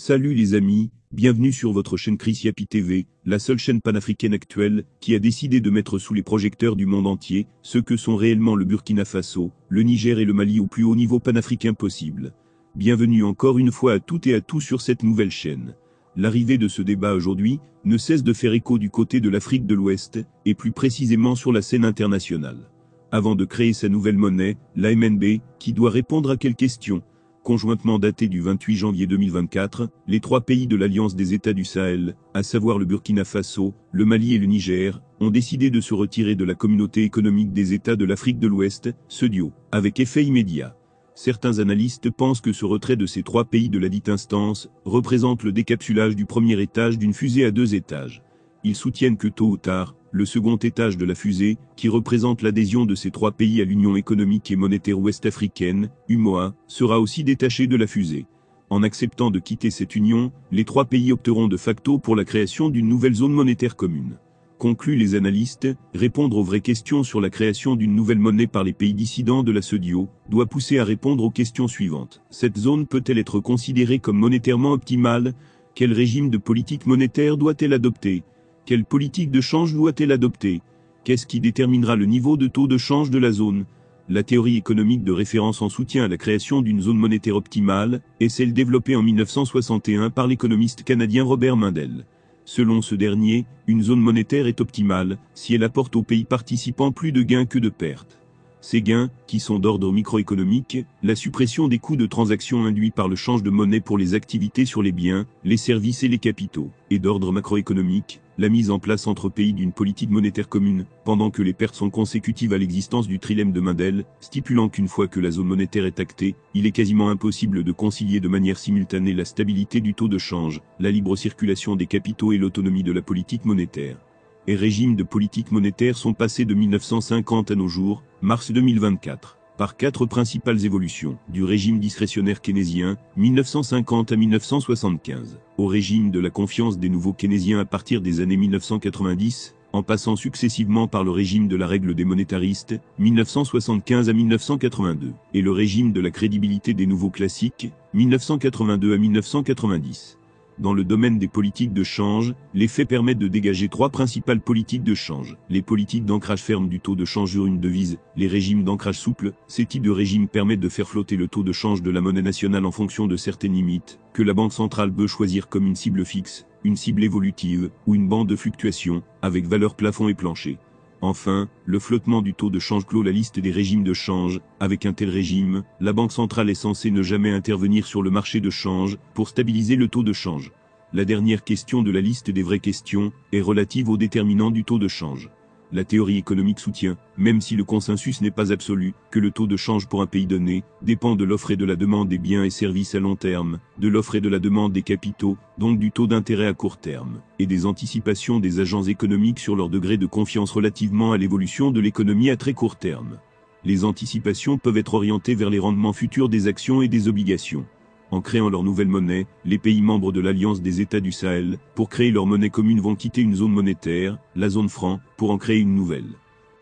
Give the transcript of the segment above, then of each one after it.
Salut les amis, bienvenue sur votre chaîne Chris Yapi TV, la seule chaîne panafricaine actuelle, qui a décidé de mettre sous les projecteurs du monde entier, ce que sont réellement le Burkina Faso, le Niger et le Mali au plus haut niveau panafricain possible. Bienvenue encore une fois à toutes et à tous sur cette nouvelle chaîne. L'arrivée de ce débat aujourd'hui ne cesse de faire écho du côté de l'Afrique de l'Ouest, et plus précisément sur la scène internationale. Avant de créer sa nouvelle monnaie, la MNB, qui doit répondre à quelles questions? Conjointement daté du 28 janvier 2024, les trois pays de l'Alliance des États du Sahel, à savoir le Burkina Faso, le Mali et le Niger, ont décidé de se retirer de la Communauté économique des États de l'Afrique de l'Ouest, CEDEAO, avec effet immédiat. Certains analystes pensent que ce retrait de ces trois pays de la dite instance représente le décapsulage du premier étage d'une fusée à 2 étages. Ils soutiennent que tôt ou tard, le second étage de la fusée, qui représente l'adhésion de ces trois pays à l'Union économique et monétaire ouest-africaine, UMOA, sera aussi détaché de la fusée. En acceptant de quitter cette union, les trois pays opteront de facto pour la création d'une nouvelle zone monétaire commune. Concluent les analystes, répondre aux vraies questions sur la création d'une nouvelle monnaie par les pays dissidents de la CEDEAO doit pousser à répondre aux questions suivantes. Cette zone peut-elle être considérée comme monétairement optimale? Quel régime de politique monétaire doit-elle adopter? Quelle politique de change doit-elle adopter? Qu'est-ce qui déterminera le niveau de taux de change de la zone? La théorie économique de référence en soutien à la création d'une zone monétaire optimale est celle développée en 1961 par l'économiste canadien Robert Mundell. Selon ce dernier, une zone monétaire est optimale si elle apporte aux pays participants plus de gains que de pertes. Ces gains, qui sont d'ordre microéconomique, la suppression des coûts de transaction induits par le change de monnaie pour les activités sur les biens, les services et les capitaux, et d'ordre macroéconomique, la mise en place entre pays d'une politique monétaire commune, pendant que les pertes sont consécutives à l'existence du trilemme de Mundell, stipulant qu'une fois que la zone monétaire est actée, il est quasiment impossible de concilier de manière simultanée la stabilité du taux de change, la libre circulation des capitaux et l'autonomie de la politique monétaire. Les régimes de politique monétaire sont passés de 1950 à nos jours, mars 2024, par 4 principales évolutions, du régime discrétionnaire keynésien, 1950 à 1975, au régime de la confiance des nouveaux keynésiens à partir des années 1990, en passant successivement par le régime de la règle des monétaristes, 1975 à 1982, et le régime de la crédibilité des nouveaux classiques, 1982 à 1990. Dans le domaine des politiques de change, les faits permettent de dégager 3 principales politiques de change. Les politiques d'ancrage ferme du taux de change sur une devise, les régimes d'ancrage souple. Ces types de régimes permettent de faire flotter le taux de change de la monnaie nationale en fonction de certaines limites, que la banque centrale peut choisir comme une cible fixe, une cible évolutive, ou une bande de fluctuation, avec valeur plafond et plancher. Enfin, le flottement du taux de change clôt la liste des régimes de change. Avec un tel régime, la Banque centrale est censée ne jamais intervenir sur le marché de change pour stabiliser le taux de change. La dernière question de la liste des vraies questions est relative aux déterminants du taux de change. La théorie économique soutient, même si le consensus n'est pas absolu, que le taux de change pour un pays donné dépend de l'offre et de la demande des biens et services à long terme, de l'offre et de la demande des capitaux, donc du taux d'intérêt à court terme, et des anticipations des agents économiques sur leur degré de confiance relativement à l'évolution de l'économie à très court terme. Les anticipations peuvent être orientées vers les rendements futurs des actions et des obligations. En créant leur nouvelle monnaie, les pays membres de l'Alliance des États du Sahel, pour créer leur monnaie commune vont quitter une zone monétaire, la zone franc, pour en créer une nouvelle.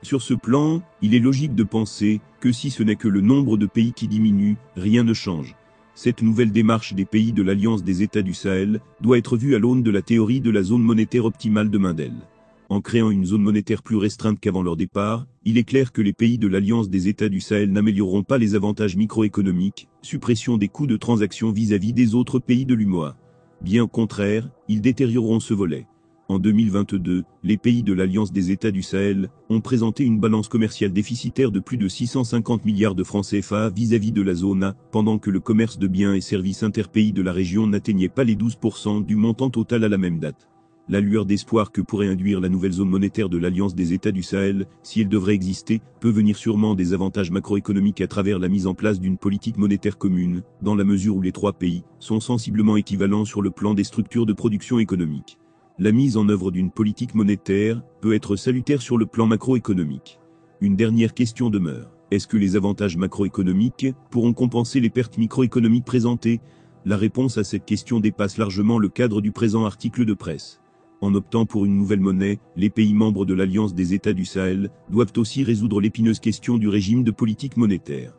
Sur ce plan, il est logique de penser que si ce n'est que le nombre de pays qui diminue, rien ne change. Cette nouvelle démarche des pays de l'Alliance des États du Sahel doit être vue à l'aune de la théorie de la zone monétaire optimale de Mundell. En créant une zone monétaire plus restreinte qu'avant leur départ, il est clair que les pays de l'Alliance des États du Sahel n'amélioreront pas les avantages microéconomiques, suppression des coûts de transaction vis-à-vis des autres pays de l'UMOA. Bien au contraire, ils détérioreront ce volet. En 2022, les pays de l'Alliance des États du Sahel ont présenté une balance commerciale déficitaire de plus de 650 milliards de francs CFA vis-à-vis de la zone A, pendant que le commerce de biens et services interpays de la région n'atteignait pas les 12% du montant total à la même date. La lueur d'espoir que pourrait induire la nouvelle zone monétaire de l'Alliance des États du Sahel, si elle devrait exister, peut venir sûrement des avantages macroéconomiques à travers la mise en place d'une politique monétaire commune, dans la mesure où les 3 pays sont sensiblement équivalents sur le plan des structures de production économique. La mise en œuvre d'une politique monétaire peut être salutaire sur le plan macroéconomique. Une dernière question demeure. Est-ce que les avantages macroéconomiques pourront compenser les pertes microéconomiques présentées? La réponse à cette question dépasse largement le cadre du présent article de presse. En optant pour une nouvelle monnaie, les pays membres de l'Alliance des États du Sahel doivent aussi résoudre l'épineuse question du régime de politique monétaire.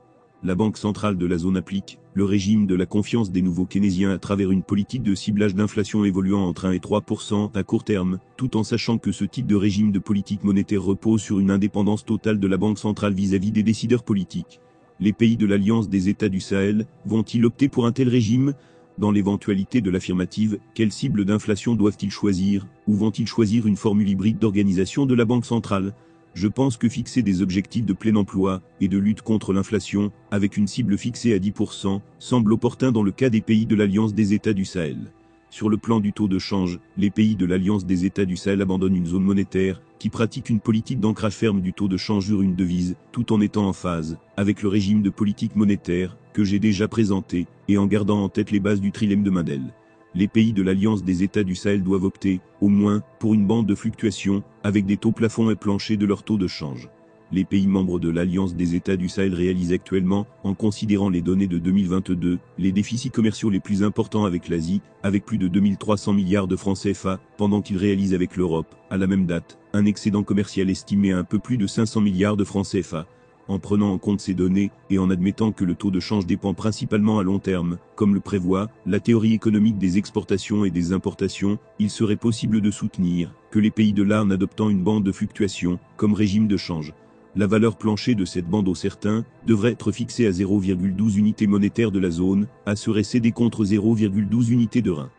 la Banque centrale de la zone applique le régime de la confiance des nouveaux keynésiens à travers une politique de ciblage d'inflation évoluant entre 1 et 3% à court terme, tout en sachant que ce type de régime de politique monétaire repose sur une indépendance totale de la Banque centrale vis-à-vis des décideurs politiques. Les pays de l'Alliance des États du Sahel vont-ils opter pour un tel régime ? Dans l'éventualité de l'affirmative, quelle cible d'inflation doivent-ils choisir, ou vont-ils choisir une formule hybride d'organisation de la Banque centrale ? Je pense que fixer des objectifs de plein emploi et de lutte contre l'inflation, avec une cible fixée à 10%, semble opportun dans le cas des pays de l'Alliance des États du Sahel. Sur le plan du taux de change, les pays de l'Alliance des États du Sahel abandonnent une zone monétaire qui pratique une politique d'ancrage ferme du taux de change sur une devise, tout en étant en phase avec le régime de politique monétaire que j'ai déjà présenté et en gardant en tête les bases du trilemme de Mendel. Les pays de l'Alliance des États du Sahel doivent opter, au moins, pour une bande de fluctuation, avec des taux plafonds et planchers de leur taux de change. Les pays membres de l'Alliance des États du Sahel réalisent actuellement, en considérant les données de 2022, les déficits commerciaux les plus importants avec l'Asie, avec plus de 2300 milliards de francs CFA, pendant qu'ils réalisent avec l'Europe, à la même date, un excédent commercial estimé à un peu plus de 500 milliards de francs CFA. En prenant en compte ces données, et en admettant que le taux de change dépend principalement à long terme, comme le prévoit la théorie économique des exportations et des importations, il serait possible de soutenir que les pays de là en adoptant une bande de fluctuation, comme régime de change. La valeur plancher de cette bande au certain devrait être fixée à 0,12 unités monétaires de la zone, à serait cédée contre 0,12 unités de rein.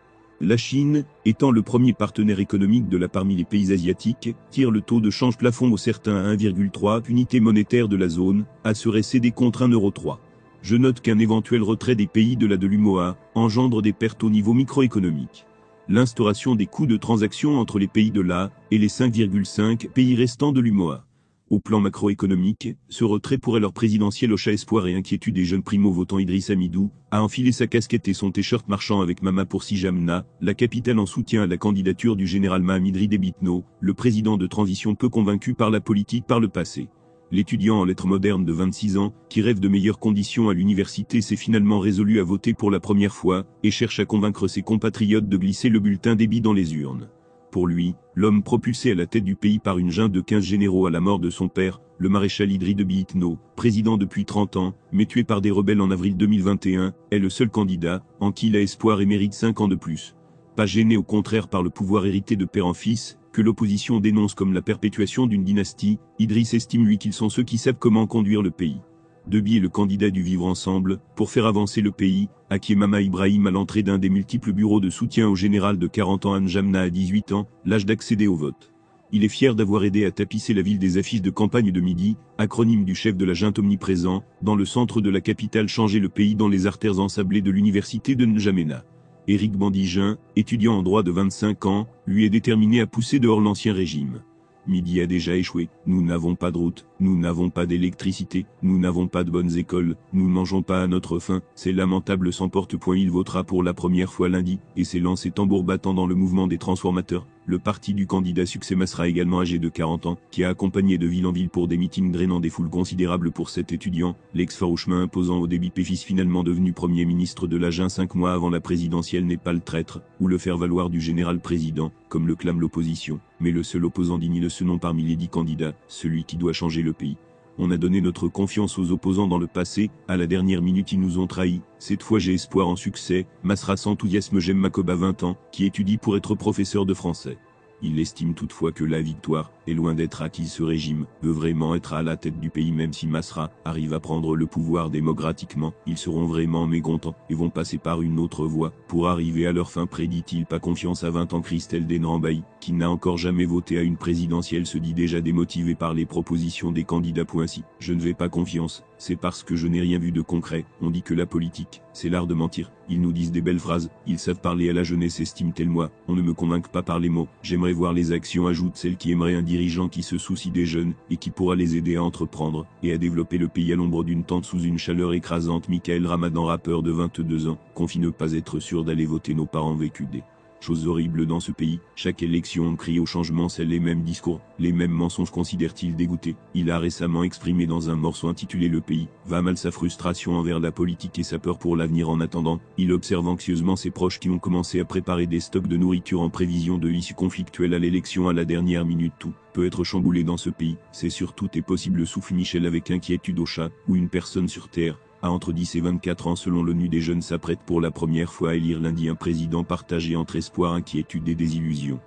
La Chine, étant le premier partenaire économique de la parmi les pays asiatiques, tire le taux de change plafond au certain à 1,3 unités monétaires de la zone, à serait cédé contre 1,3 €. Je note qu'un éventuel retrait des pays de l'UEMOA engendre des pertes au niveau microéconomique. L'instauration des coûts de transaction entre les pays de l'A et les 5,5 pays restants de l'UEMOA. Au plan macroéconomique, ce retrait pourrait leur présidentiel au chat espoir et inquiétude des jeunes primo-votants Idriss Amidou, a enfilé sa casquette et son t-shirt marchand avec Mama pour Sijamna, la capitale en soutien à la candidature du général Mahamidri Debitno, le président de transition peu convaincu par la politique par le passé. L'étudiant en lettres modernes de 26 ans, qui rêve de meilleures conditions à l'université s'est finalement résolu à voter pour la première fois, et cherche à convaincre ses compatriotes de glisser le bulletin débit dans les urnes. Pour lui, l'homme propulsé à la tête du pays par une junte de 15 généraux à la mort de son père, le maréchal Idriss Déby Itno, président depuis 30 ans, mais tué par des rebelles en avril 2021, est le seul candidat en qui il a espoir et mérite 5 ans de plus. Pas gêné au contraire par le pouvoir hérité de père en fils, que l'opposition dénonce comme la perpétuation d'une dynastie, Idriss estime lui qu'ils sont ceux qui savent comment conduire le pays. Déby est le candidat du vivre ensemble, pour faire avancer le pays, à qui Mama Ibrahim à l'entrée d'un des multiples bureaux de soutien au général de 40 ans Anjamna à 18 ans, l'âge d'accéder au vote. Il est fier d'avoir aidé à tapisser la ville des affiches de campagne de Midi, acronyme du chef de la junte omniprésent, dans le centre de la capitale changer le pays dans les artères ensablées de l'université de N'Djamena. Éric Bandigin, étudiant en droit de 25 ans, lui est déterminé à pousser dehors l'ancien régime. Midi a déjà échoué, nous n'avons pas de route, nous n'avons pas d'électricité, nous n'avons pas de bonnes écoles, nous ne mangeons pas à notre faim, c'est lamentable sans porte-point. Il votera pour la première fois lundi, et s'élance et tambour battant dans le mouvement des transformateurs. Le parti du candidat succès sera également âgé de 40 ans, qui a accompagné de ville en ville pour des meetings drainant des foules considérables pour cet étudiant, l'ex-farouchement imposant au Déby fils finalement devenu premier ministre de l'Agen 5 mois avant la présidentielle n'est pas le traître, ou le faire-valoir du général président, comme le clame l'opposition, mais le seul opposant digne de ce nom parmi les 10 candidats, celui qui doit changer le pays. On a donné notre confiance aux opposants dans le passé, à la dernière minute ils nous ont trahis, cette fois j'ai espoir en succès. Masra s'enthousiasme. J'aime Makoba 20 ans, qui étudie pour être professeur de français. Il estime toutefois que la victoire est loin d'être acquise. Ce régime veut vraiment être à la tête du pays. Même si Masra arrive à prendre le pouvoir démocratiquement, ils seront vraiment mécontents et vont passer par une autre voie pour arriver à leur fin, prédit-il. Pas confiance à 20 ans. Christelle Denrambaye, qui n'a encore jamais voté à une présidentielle, se dit déjà démotivée par les propositions des candidats. Ainsi, je ne vais pas confiance, c'est parce que je n'ai rien vu de concret. On dit que la politique, c'est l'art de mentir. Ils nous disent des belles phrases, ils savent parler à la jeunesse, estime-t-elle. Moi, on ne me convainc pas par les mots, j'aimerais voir les actions, ajoute celle qui aimerait un dirigeant qui se soucie des jeunes, et qui pourra les aider à entreprendre, et à développer le pays à l'ombre d'une tente sous une chaleur écrasante. Michael Ramadan, rappeur de 22 ans, confie ne pas être sûr d'aller voter. Nos parents vécu des choses horribles dans ce pays. Chaque élection on crie au changement, c'est les mêmes discours, les mêmes mensonges, considère-t-il dégoûté. Il a récemment exprimé dans un morceau intitulé Le pays va mal sa frustration envers la politique et sa peur pour l'avenir. En attendant, il observe anxieusement ses proches qui ont commencé à préparer des stocks de nourriture en prévision de l'issue conflictuelle à l'élection à la dernière minute. Tout peut être chamboulé dans ce pays, c'est sûr, tout est possible, souffle Michel avec inquiétude au chat, ou une personne sur terre À entre 10 et 24 ans selon l'ONU, des jeunes s'apprêtent pour la première fois à élire lundi un président partagé entre espoir, inquiétude et désillusion.